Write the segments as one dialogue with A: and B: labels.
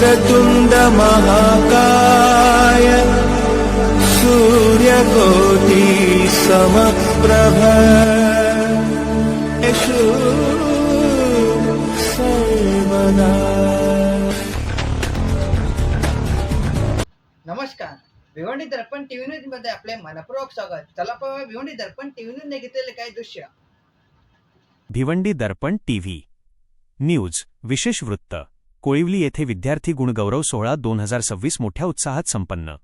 A: वक्रतुंड महाकाय सूर्यकोटि समप्रभ सर्वदा।
B: नमस्कार, भिवंडी दर्पण टीव्ही न्यूज मध्ये आपले मनपूर्वक स्वागत। चला पाहूया भिवंडी दर्पण टीव्ही न्यूज ने घेतलेले काही दृश्य।
C: भिवंडी दर्पण टीव्ही न्यूज विशेष वृत्त। कोळिवली येथे विद्यार्थी गुणगौरव सोहळा 2026 मोठ्या उत्साहात संपन्न।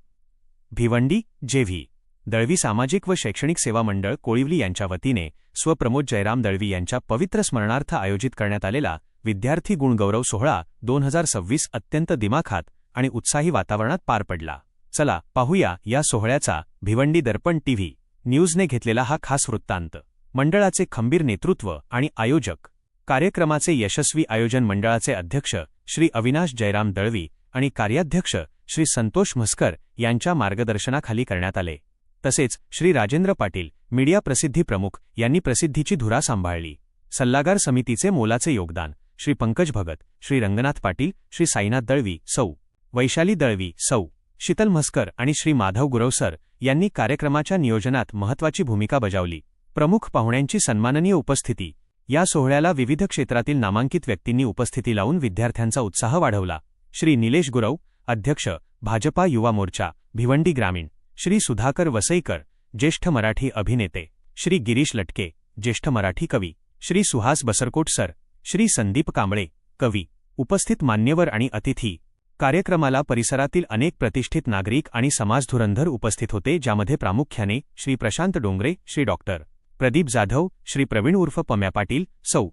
C: भिवंडी जेव्ही दळवी सामाजिक व शैक्षणिक सेवा मंडळ कोळिवली यांच्या वतीने स्वप्रमोद जयराम दळवी यांच्या पवित्र स्मरणार्थ आयोजित करण्यात आलेला विद्यार्थी गुणगौरव सोहळा 2026 अत्यंत दिमाखात आणि उत्साही वातावरणात पार पडला। चला पाहूया या सोहळ्याचा भिवंडी दर्पण टीव्ही न्यूजने घेतलेला हा खास वृत्तांत। मंडळाचे खंबीर नेतृत्व आणि आयोजक। कार्यक्रमाचे यशस्वी आयोजन मंडळाचे अध्यक्ष श्री अविनाश जयराम दळवी आणि कार्याध्यक्ष श्री संतोष म्हस्कर यांच्या मार्गदर्शनाखाली करण्यात आले। तसेच श्री राजेंद्र पाटील मीडिया प्रसिद्धी प्रमुख यांनी प्रसिद्धीची धुरा सांभाळली। सल्लागार समितीचे मोलाचे योगदान श्री पंकज भगत, श्री रंगनाथ पाटील, श्री साईनाथ दळवी, सौ वैशाली दळवी, सौ शीतल म्हस्कर आणि श्री माधव गुरवसर यांनी कार्यक्रमाच्या नियोजनात महत्त्वाची भूमिका बजावली। प्रमुख पाहुण्यांची सन्माननीय उपस्थिती। या सोहळ्याला विविध क्षेत्रातील नामांकित व्यक्तींनी उपस्थिती लावून विद्यार्थ्यांचा उत्साह वाढवला। श्री निलेश गुरव, अध्यक्ष भाजपा युवा मोर्चा भिवंडी ग्रामीण, श्री सुधाकर वसईकर, ज्येष्ठ मराठी अभिनेते, श्री गिरीश लटके, ज्येष्ठ मराठी कवी, श्री सुहास बसरकोट सर, श्री संदीप कांबळे, कवी, उपस्थित मान्यवर आणि अतिथी। कार्यक्रमाला परिसरातील अनेक प्रतिष्ठित नागरिक आणि समाजधुरंधर उपस्थित होते, ज्यामध्ये प्रामुख्याने श्री प्रशांत डोंगरे, श्री डॉक्टर प्रदीप जाधव, श्री प्रवीण उर्फ पम्या पाटील, सौ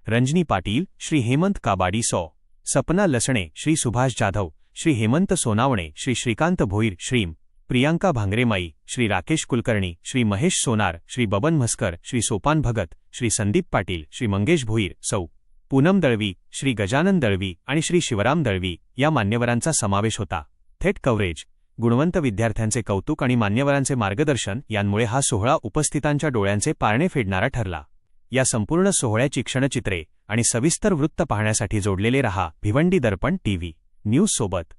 C: रंजनी पाटील, श्री हेमंत काबाडी, सौ सपना लसणे, श्री सुभाष जाधव, श्री हेमंत सोनावणे, श्री श्रीकांत भोईर, श्री प्रियांका भांगरेमाई, श्री राकेश कुलकर्णी, श्री महेश सोनार, श्री बबन म्हस्कर, श्री सोपान भगत, श्री संदीप पाटील, श्री मंगेश भोईर, सौ पूनम दळवी, श्री गजानन दळवी आणि श्री शिवराम दळवी या मान्यवरांचा समावेश होता। थेट कव्हरेज, गुणवंत विद्यार्थ्यांचे कौतुक आणि मान्यवरांचे मार्गदर्शन यांमुळे हा सोहळा उपस्थितांच्या डोळ्यांचे पारणे फेडणारा ठरला। या संपूर्ण सोहळ्याची क्षणचित्रे आणि सविस्तर वृत्त पाहण्यासाठी जोडलेले रहा भिवंडी दर्पण टीव्ही न्यूज सोबत।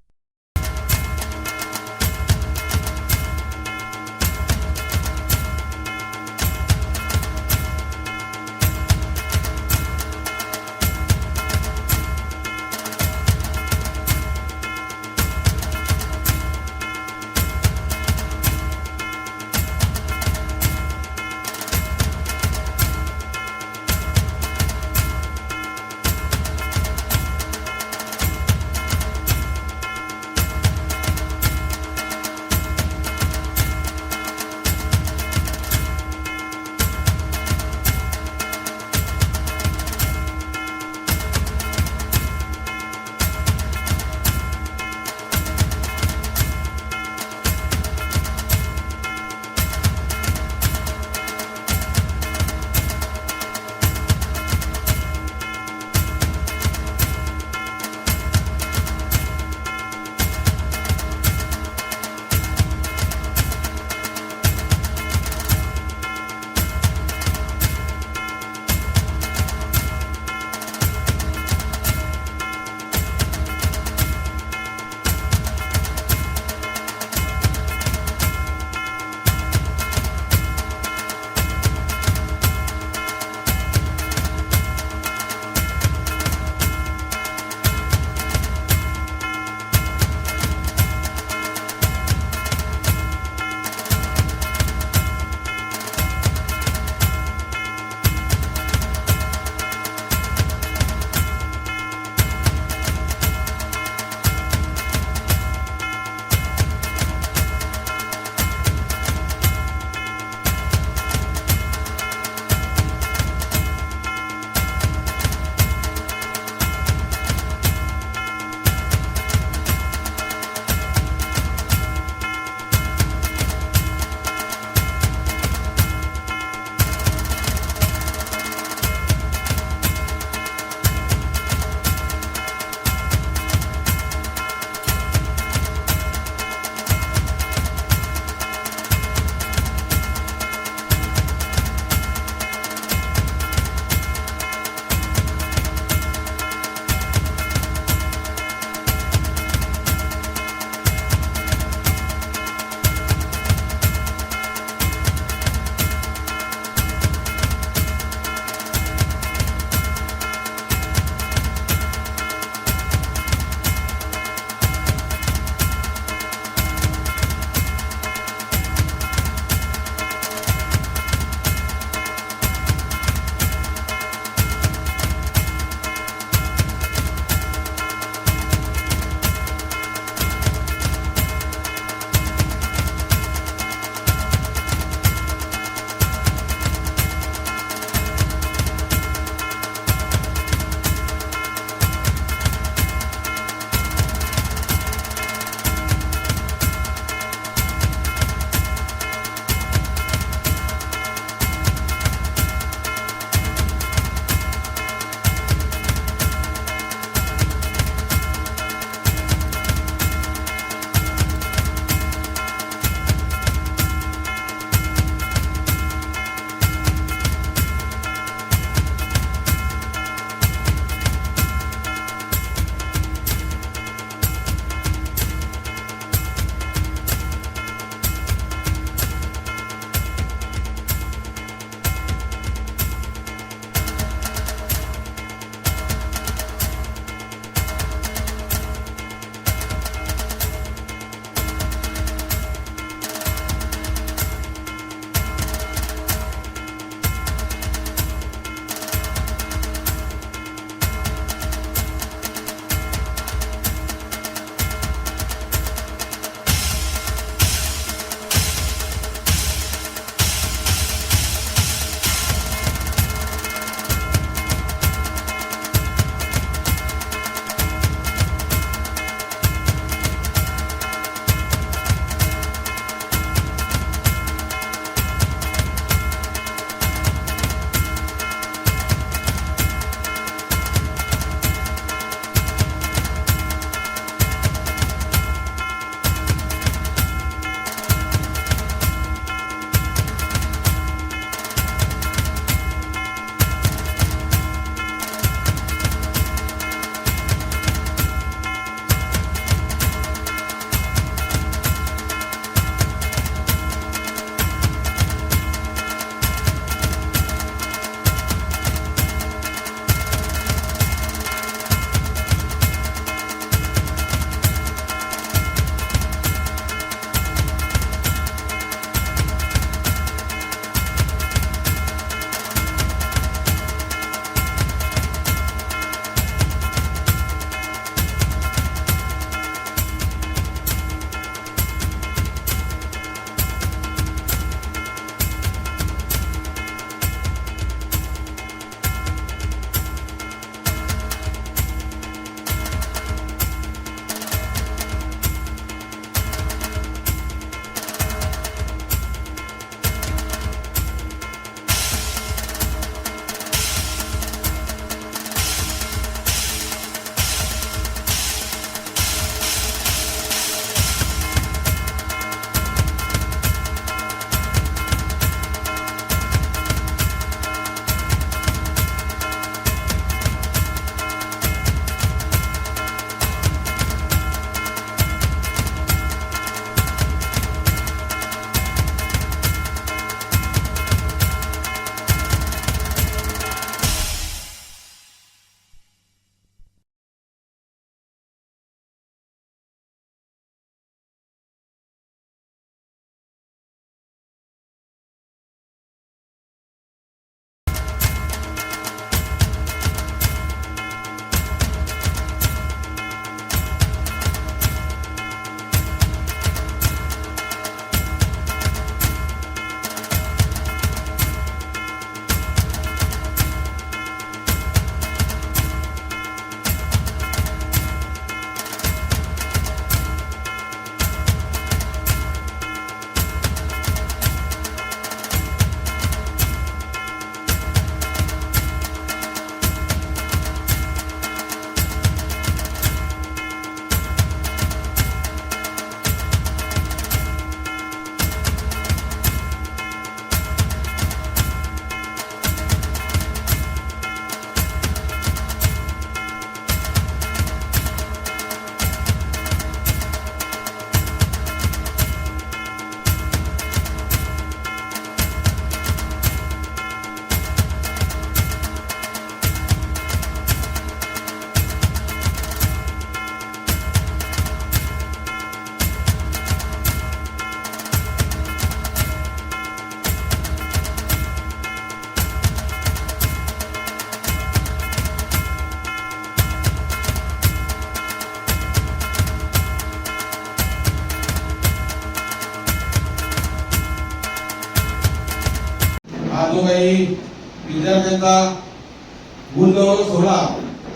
D: विद्यार्थ्यांचा गुणगौरव सोहळा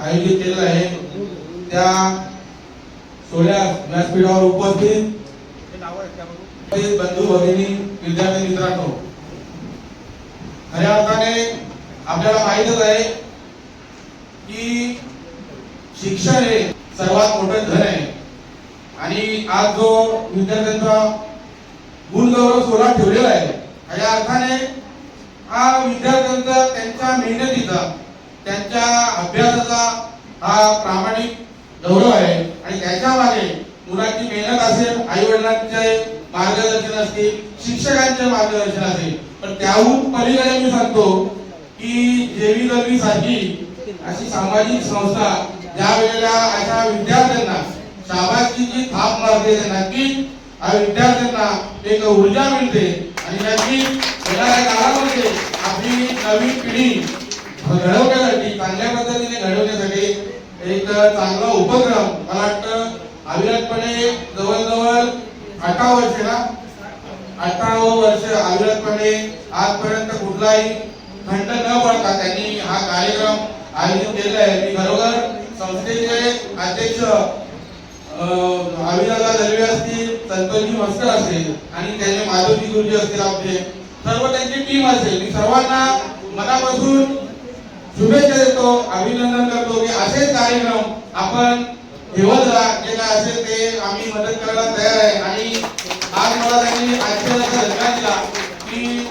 D: आयोजित केलेला आहे. त्या सोहळ्यात व्यासपीठावर उपस्थित बंधू भगिनी विद्यार्थी मित्रांनो, खऱ्या अर्थाने आपल्याला माहितच आहे की शिक्षण हे सर्वात मोठं धन आहे आणि आज जो विद्यार्थ्यांचा गुणगौरव सोहळा ठेवलेला आहे, खऱ्या अर्थाने हा विद्यार्थ्यांचा त्यांच्या मेहनतीचा त्यांच्या अभ्यासाचा हा प्रामाणिक गौरव आहे आणि त्याच्या मागे मुलाची मेहनत असेल, आई वडिलांचे मार्गदर्शन असतील, शिक्षकांचे मार्गदर्शन असेल, पण त्याहून पलीकडे मी सांगतो की जेवी दलवी सारखी अशी सामाजिक संस्था ज्या वेळेला अशा विद्यार्थ्यांना शाबासकीची थाप मारते, नक्कीच या विद्यार्थ्यांना एक ऊर्जा मिळते आणि नक्कीच येणाऱ्या काळामध्ये आपली नवीन पिढी घडवण्यासाठी, चांगल्या पद्धतीने घडवण्यासाठी एक चांगला उपक्रम मला वाटतं अविरतपणे जवळजवळ 18 वर्ष ना 18 वर्ष अविरतपणे आजपर्यंत कुठलाही खंड न पडता त्यांनी हा कार्यक्रम आयोजित केला आहे. मी खरोखर संस्थेचे अध्यक्ष अविनादा दलवे असतील, संतोषजी मस्कर असेल आणि त्याचे माधवजी गुरुजी असतील, आपले सर्व त्यांची टीम असेल, मी सर्वांना मनापासून शुभेच्छा देतो, अभिनंदन करतो की असेच कार्यक्रम आपण ठेवत राहा. जे काय असेल ते आम्ही मदत करायला तयार आहे. आणि आज मला त्यांनी आजच्या धन्यवाद दिला की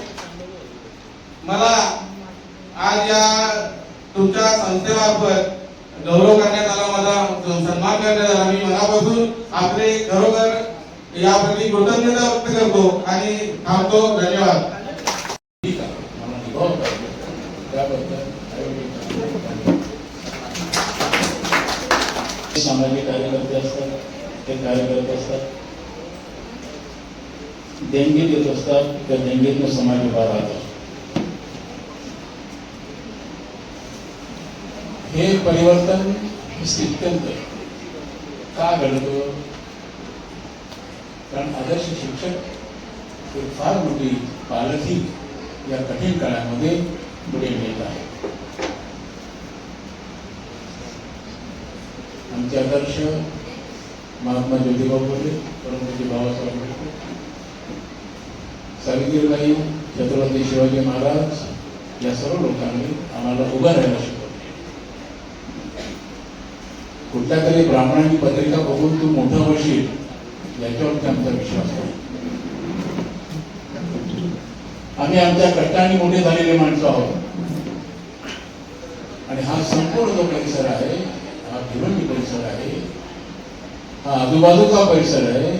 D: मला आज या तुमच्या संस्थेमार्फत गौरव करण्यात आला, माझा सन्मान करण्यात आला. मी मनापासून आपले खरोखर याप्रती कृतज्ञता व्यक्त करतो आणि थांबतो. धन्यवाद.
E: सामाजिक कार्यकर्ते असतात, ते कार्यकर्ते असतात, देणगी देत असतात, त्या देणगीतून समाज उभा राहतो. हे परिवर्तन स्थित्यंत का घडतो? कारण आदर्श शिक्षक एक फार मोठी पालखी या कठीण काळामध्ये पुढे नेत आहे. आमचे आदर्श महात्मा ज्योतिबा फुले, परमपूज्य बाबासाहेब आंबेडकर, सावित्रीबाई, छत्रपती शिवाजी महाराज या सर्व लोकांनी आम्हाला उभं राहायला शिकवलं. कुठल्या तरी ब्राह्मणांनी पत्रिका बघून तू मोठं होशील याच्यावरती आमचा विश्वास आहे. आम्ही आमच्या कष्टाने मोठे झालेले माणसं आहोत आणि हा संपूर्ण जो परिसर आहे, हा भिवंडी परिसर आहे, हा आजूबाजूचा परिसर आहे,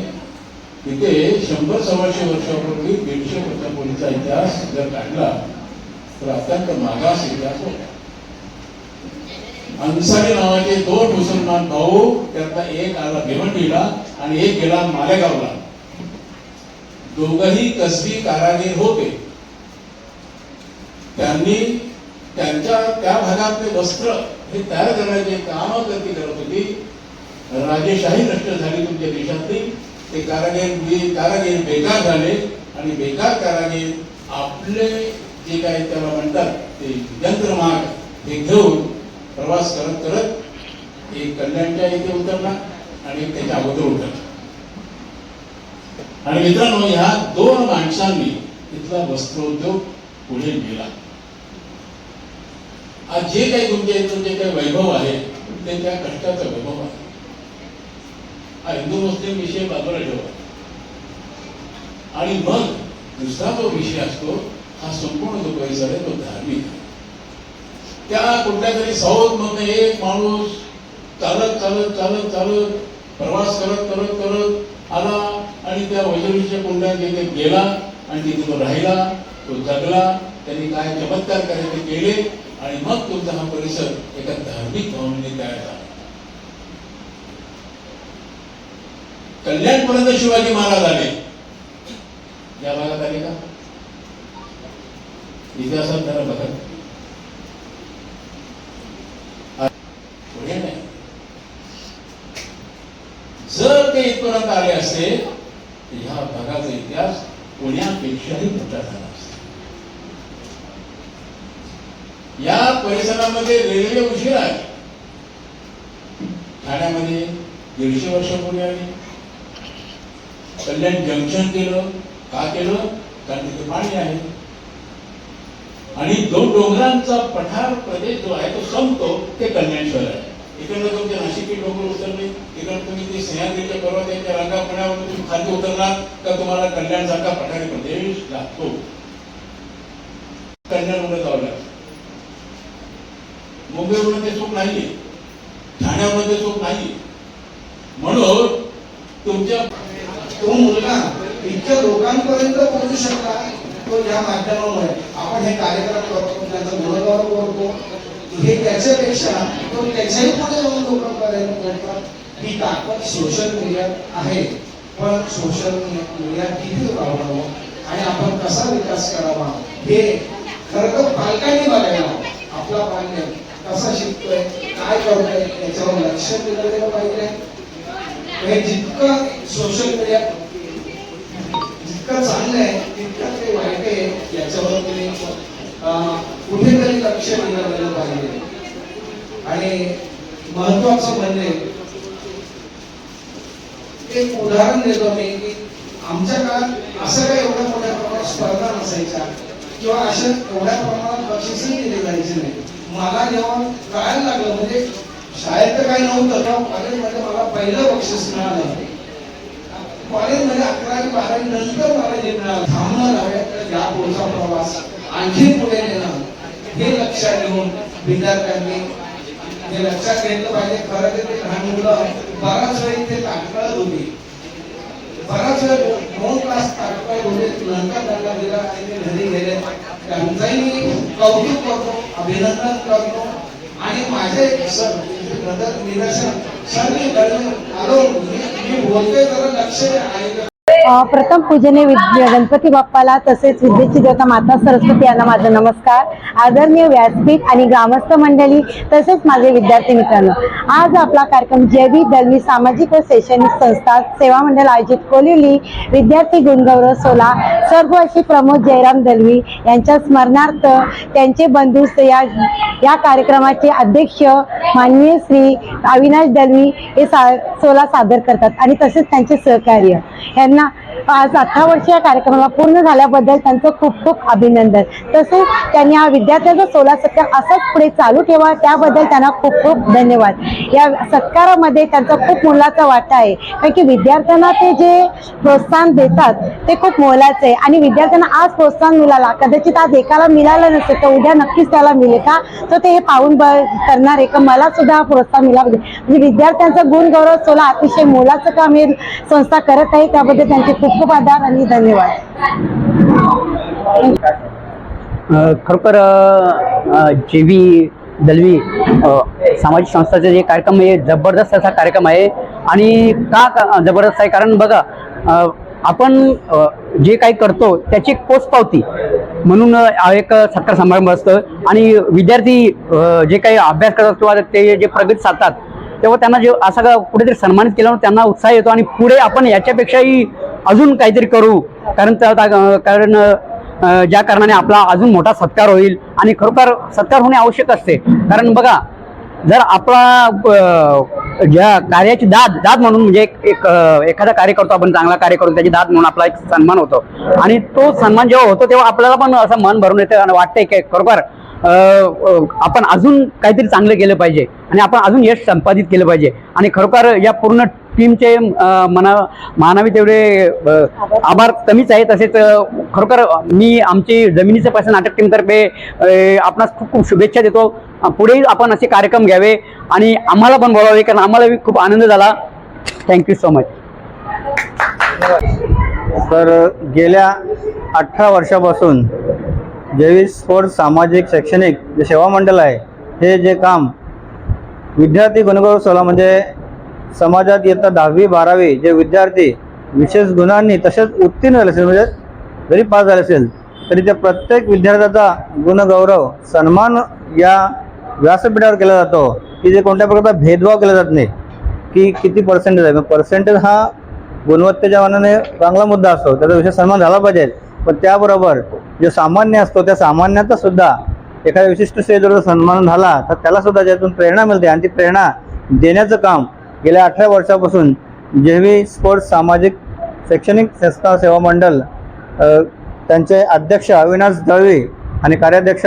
E: तिथे 100-125 वर्षापूर्वी 150 वर्षापूर्वीचा इतिहास जर काढला तर अत्यंत मागास इतिहास होता. अन्सारी नावाचे 2 मुसलमान भाऊ, त्यातला एक आला भिवंडीला आणि एक गेला मालेगावला. दोघही कसबी कारागीर होते. त्यांनी त्यांच्या त्या भागातले वस्त्र हे तयार करण्याचे काम करत होती. राजेशाही नष्ट झाली तुमच्या देशातली. ते कारागीर बेकार झाले आणि बेकार कारागीर आपले जे काही त्याला म्हणतात ते यंत्रमाग हे घेऊन प्रवास करत करत एक कल्याणच्या इथे उतरला आणि एक त्याच्या अगोदर उतरला. आणि मित्रांनो, ह्या 2 माणसांनी तिथला वस्त्रोद्योग पुढे नेला. आज जे काही तुमच्या इथं जे काही वैभव आहे ते त्या कष्टाचं वैभव आहे. हा हिंदू मुस्लिम विषय बाजूला ठेवा आणि मग दुसरा जो विषय असतो हा संपूर्ण जो परिसर आहे तो धार्मिक. त्या कुठल्या तरी साऊथ मध्ये एक माणूस चालत चालत चालत चालत प्रवास करत करत करत आला आणि त्या वैजरूच्या कुंडात तिथे गेला आणि तिथे तो राहिला, तो जगला, त्यांनी काय चमत्कार करायचे केले आणि मग तुमचा हा परिसर एका धार्मिक भावनेने तयार झाला. कल्याणपर्यंत शिवाजी महाराज आले. या भागात आले का? इतिहासात जरा बघा. पुढे नाही. जर ते इथपर्यंत आले असते तर ह्या भागाचा इतिहास पुण्यापेक्षाही मोठा झाला असता. या परिसरामध्ये रेल्वे उशीर आहे. ठाण्यामध्ये 150 वर्षापूर्वी आली. कल्याण जंक्शन केलं. का केलं? कारण तिथे पाणी आहे आणि जो डोंगरांचा पठार प्रदेश जो आहे तो संपतो ते कल्याण शहर आहे. इकडनं तुमचे नाशिकची डोंगर उतरले, इकडं तुम्ही ते सह्याद्रीच्या पर्वताच्या रांगापणावर तुम्ही खाली उतरणार तर तुम्हाला कल्याणसारखा पठारी प्रदेश लागतो. कल्याणमध्ये जावं लागतं. मुंबईमध्ये सुख नाहीये, ठाण्यामध्ये सुख नाहीये. म्हणून तुमच्या
D: तो मुलगा इतक्या लोकांपर्यंत पोहोचू शकला तो या माध्यमामुळे. आपण हे कार्यक्रम करतो, त्यांचा गुणगौरव करतो, हे त्याच्यापेक्षा तो त्याच्याही पुढे जाऊन लोकांपर्यंत पोहोचतात. ही ताकद सोशल मीडिया आहे. पण सोशल मीडिया किती वापरावं आणि आपण कसा विकास करावा हे खरं तर पालकांनी बघायला हवं. आपला पाल्य कसा शिकतोय, काय करतोय याच्यावर लक्ष दिलं गेलं पाहिजे. हे जितकं सोशल मीडिया जितकं चांगलं आहे तितकं ते वाईट आहे याच्यावर तुम्ही कुठेतरी लक्ष दिलं गेलं पाहिजे. आणि महत्वाचं म्हणजे एक उदाहरण देतो मी की आमच्या काळात असं काही एवढ्या मोठ्या प्रमाणात स्पर्धा नसायच्या किंवा अशा एवढ्या प्रमाणात बक्षीसही दिली जायची नाही. मला जेव्हा कळायला लागलं म्हणजे शाळेत तर काही नव्हतं तेव्हा कॉलेजमध्ये मला पहिलं बक्षीस मिळालं. कॉलेजमध्ये 11वी 12वी नंतर मला जे मिळालं थांबणं लागेल या पुढचा प्रवास आणखी पुढे नेणं हे लक्षात घेऊन विद्यार्थ्यांनी हे लक्षात घेतलं पाहिजे. खरं तर ते लहान मुलं बराच वेळ इथे ताटकळत होती, बराच वेळ 2 क्लास ताटकळत होते, नंतर त्यांना दिला आणि ते घरी गेले. त्यांचाही मी कौतुक करतो, अभिनंदन करतो. आणि माझे सर निदर्शन सर मी आलो मी बोलतोय जरा लक्ष द्या.
F: प्रथम पूजनीय गणपती बाप्पाला तसेच विद्येची देवता माता सरस्वती यांना माझा नमस्कार. आदरणीय व्यासपीठ आणि ग्रामस्थ मंडळी तसेच माझे विद्यार्थी मित्रांनो, आज आपला कार्यक्रम जयवी दलवी सामाजिक व शैक्षणिक संस्था सेवा मंडळ आयोजित कोलिवली विद्यार्थी गुणगौरव सोहळा स्वर्गवासी प्रमोद जयराम दलवी यांच्या स्मरणार्थ त्यांचे बंधू या कार्यक्रमाचे अध्यक्ष माननीय श्री अविनाश दलवी हे सोहळा सादर करतात आणि तसेच त्यांचे सहकार्य यांना आज 18 वर्ष या कार्यक्रमाला पूर्ण झाल्याबद्दल त्यांचं खूप खूप अभिनंदन. तसेच त्यांनी हा विद्यार्थ्यांचा सोहळा सत्कार असाच पुढे चालू ठेवा त्याबद्दल त्यांना खूप खूप धन्यवाद. या सत्कारामध्ये त्यांचा खूप मोलाचा वाटा आहे कारण की विद्यार्थ्यांना ते जे प्रोत्साहन देतात ते खूप मोलाचं आहे आणि विद्यार्थ्यांना आज प्रोत्साहन मिळाला कदाचित आज एकाला मिळालं नसेल तर उद्या नक्कीच त्याला मिळेल का तर ते हे पाहून करणार आहे का मला सुद्धा प्रोत्साहन मिळालं म्हणजे विद्यार्थ्यांचा गुण गौरव सोहळा अतिशय मोलाचं काम हे संस्था करत आहे त्याबद्दल त्यांचे खूप खूप आभार आणि धन्यवाद.
G: खरोखर जेवी दलवी सामाजिक संस्थाचे जे कार्यक्रम आहे जबरदस्त असा कार्यक्रम आहे. आणि का जबरदस्त आहे कारण बघा आपण जे काही करतो त्याची एक पोचपावती म्हणून एक सत्कार समारंभ असतं आणि विद्यार्थी जे काही अभ्यास करतात किंवा ते जे प्रगती साधतात तेव्हा त्यांना जे असं कुठेतरी सन्मानित केल्यावर त्यांना उत्साह येतो आणि पुढे आपण याच्यापेक्षाही अजून काहीतरी करू कारण ज्या कारणाने आपला अजून मोठा सत्कार होईल. आणि खरोखर सत्कार होणे आवश्यक असते कारण बघा जर आपला ज्या कार्याची दाद म्हणून म्हणजे एखादा कार्य करतो आपण चांगला कार्य करतो त्याची दाद म्हणून आपला एक सन्मान होतो आणि तो सन्मान जेव्हा होतो तेव्हा आपल्याला पण असं मन भरून येतं आणि वाटतंय की खरोखर आपण अजून काहीतरी चांगलं केलं पाहिजे आणि आपण अजून यश संपादित केलं पाहिजे. आणि खरोखर या पूर्ण टीमचे मानावी तेवढे आभार कमीच आहे. तसेच खरोखर मी आमची जमिनीचं पैसा नाटक टीमतर्फे आपणास खूप खूप शुभेच्छा देतो. पुढेही आपण असे कार्यक्रम घ्यावे आणि आम्हाला पण बोलावे कारण आम्हाला खूप आनंद झाला. Thank you so much.
H: तर गेल्या 18 वर्षापासून जयवी स्पोर्ट्स सामाजिक शैक्षणिक जे सेवा मंडळ आहे हे जे काम विद्यार्थी गुणगौरव सोहळा म्हणजे समाजात इयत्ता 10वी 12वी जे विद्यार्थी विशेष गुणांनी तसेच उत्तीर्ण झाले असेल म्हणजे जरी पास झाले असेल तरी त्या प्रत्येक विद्यार्थ्याचा गुणगौरव सन्मान या व्यासपीठावर केला जातो की जे कोणत्या प्रकारचा भेदभाव केला जात नाही की किती पर्सेंटेज आहे. पर्सेंटेज हा गुणवत्तेच्या मानाने चांगला मुद्दा असतो त्याचा विशेष सन्मान झाला पाहिजे पण त्याबरोबर जो सामान्य असतो त्या सामान्याचा सुद्धा एखाद्या विशिष्ट स्टेजवर सन्मान झाला तर त्याला सुद्धा त्यातून प्रेरणा मिळते आणि ती प्रेरणा देण्याचं काम गेल्या 18 वर्षापासून जेव्ही स्पोर्ट्स सामाजिक शैक्षणिक संस्था सेवा मंडळ त्यांचे अध्यक्ष अविनाश दळवी आणि कार्याध्यक्ष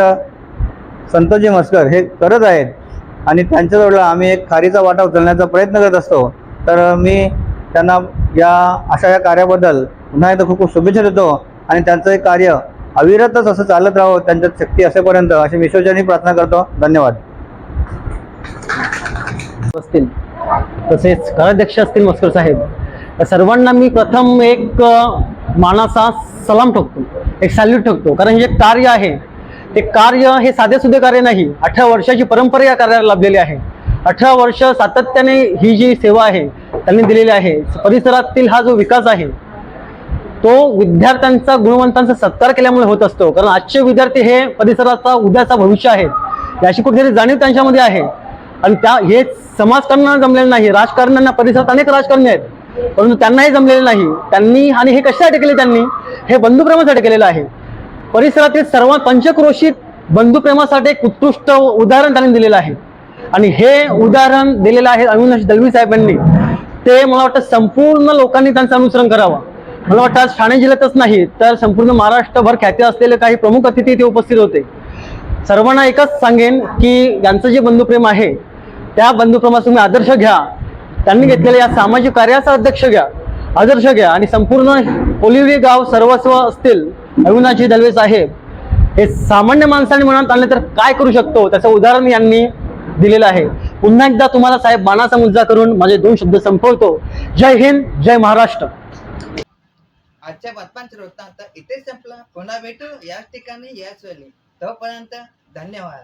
H: संतोषजी मस्कर हे करत आहेत आणि त्यांच्याजवळ आम्ही एक खारीचा वाटा उचलण्याचा प्रयत्न करत असतो. तर मी त्यांना या कार्याबद्दल पुन्हा एकदा खूप खूप शुभेच्छा देतो आणि त्यांचं हे कार्य अविरतच असं चालत राहावं त्यांच्यात शक्ती असेपर्यंत अशी विश्वचरणी प्रार्थना करतो. धन्यवाद.
G: असतील तसेच कार्याध्यक्ष असतील मस्कर साहेब, या सर्वांना मी प्रथम एक मानाचा सलाम ठोकतो, एक सॅल्यूट ठोकतो. कारण हे कार्य आहे ते कार्य हे साधेसुधे कार्य नाही. 18 वर्षाची परंपरा या कार्याला लाभलेली आहे. 18 वर्ष सातत्याने ही जी सेवा आहे त्यांनी दिलेली आहे. परिसरातील हा जो विकास आहे तो विद्यार्थ्यांचा गुणवंतांचा सत्कार केल्यामुळे होत असतो. कारण आजचे विद्यार्थी हे परिसराचा उद्याचा भविष्य आहेत याची कुठेतरी जाणीव त्यांच्यामध्ये आहे. आणि हे समाजकारणांना जमलेलं नाही. राजकारण्यांना परिसरात अनेक राजकारणी आहेत परंतु त्यांनाही जमलेलं नाही. त्यांनी आणि हे कशासाठी केले, त्यांनी हे बंधुप्रेमासाठी केलेलं आहे. परिसरातील सर्वात पंचक्रोशीत बंधुप्रेमासाठी एक उत्कृष्ट उदाहरण त्यांनी दिलेलं आहे आणि हे उदाहरण दिलेलं आहे अविनाश दळवी साहेबांनी. ते मला वाटतं संपूर्ण लोकांनी त्यांचं अनुसरण करावं. मला वाटतं आज ठाणे जिल्ह्यातच नाही तर संपूर्ण महाराष्ट्रभर ख्याती असलेले काही प्रमुख अतिथी इथे उपस्थित होते. सर्वांना एकच सांगेन की यांचं जे बंधुप्रेम आहे त्या बंधुप्रेमाचा तुम्ही आदर्श घ्या. त्यांनी घेतलेल्या या सामाजिक कार्याचा आदर्श घ्या आणि संपूर्ण कोलिवली गाव सर्वस्व असतील अविनाशजी दळवे साहेब हे सामान्य माणसाने मनात आणले तर काय करू शकतो त्याचं उदाहरण यांनी दिलेलं आहे. पुन्हा एकदा तुम्हाला साहेब मानाचा मुद्दा करून माझे 2 शब्द संपवतो. जय हिंद, जय महाराष्ट्र.
B: आजच्या बातम्यांचा वृत्तांत इथे संपला. पुन्हा भेटू याच ठिकाणी याच वेळी. तोपर्यंत धन्यवाद.